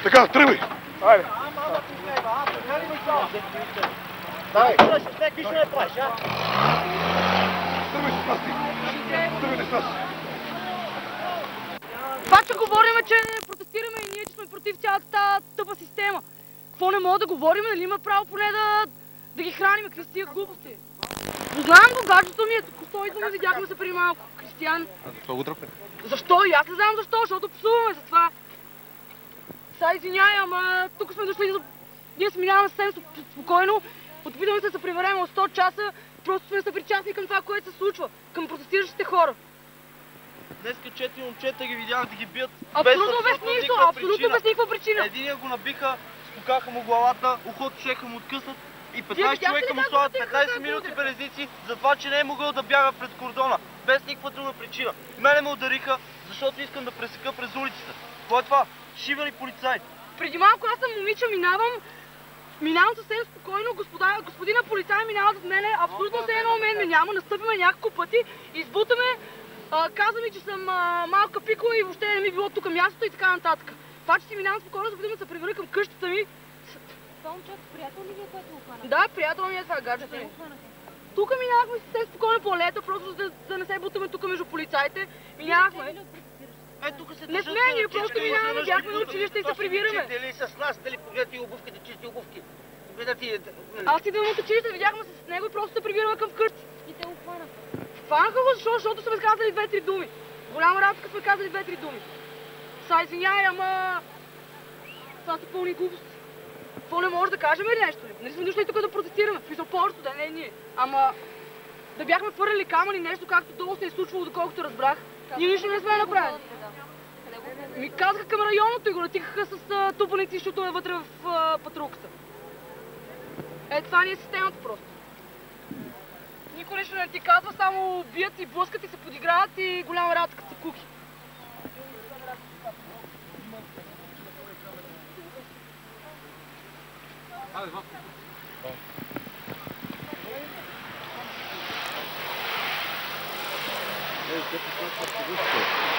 Така, тръгвай! Айде! Давай! Ти ще не правиш, а? Тръгвай с нас ти! Тръгвай с нас! Това, че говорим, че не протестираме и ние, че сме против цялата тази тъпа система. Какво не мога да говорим, нали има право поне да ги храним, какви са тия глупости? Познавам го, гаджето ми е, току-що идваме, видяхме се преди малко. Кристиян. А защо го тръпне? Защо? И аз не знам защо, защото псуваме за това. Сега извинявай, ама тук сме дошли, ние се минаваме съвсем спокойно, опитваме се да се приберем от 100 часа, просто сме съпричастни към това, което се случва, към протестиращите хора. Днеска 4 момчета ги видях да ги бият абсолютно без никаква причина. Единия го набиха, спукаха му главата, ухото шеха му откъснат и 15 човека му слагат 15 минути белезници за това, че не е могъл да бяга пред кордона, без никаква друга причина. Мене ме удариха, защото искам да пресека през улицата. Какво е това? Шивани полицаи. Преди малко аз съм момиче, минавам съвсем спокойно, господина полицай минава зад мене, абсолютно се едно мен ме няма, настъпиме няколко пъти, избутаме, каза ми, че съм малка пикова и въобще не ми било тук мястото и така нататък. Това, че си минавам спокойно, за да се превърна към къщата ми. Това момчето приятел ли ви е, което го хвана? Да, приятел ми е това гаджето ми. Тук минавахме съвсем спокойно по алеята, просто за да не се бутаме тук между полицаите. Минавахме. Не сме, ние просто минаваме, бяхме на училище и се прибираме. Дали с нас, дали погледате и обувките, чисти обувки. Аз идвам от училище, видяхме се с него и просто се прибираме към вкъщи. И те го хванаха. Хванаха го, защото сме казали 2-3 думи. Голяма работа сме казали 2-3 думи. Са, извинявай, ама... Това са пълни глупости. Какво не може да кажем или нещо ли? Нали сме дошли тук да протестираме, писал повечето, да не ние. Ама... Да бяхме хвърляли камъни, нещо както долу се е случвало, доколкото разбрах. Ние нищо не сме направили. Ми казаха към районното и го натикаха с тупаници и шутове вътре в патрулката. Е, това ни е системата просто. Никой нищо не ти казва, само бият и блъскат и се подиграват и голяма работа като са куки. Е,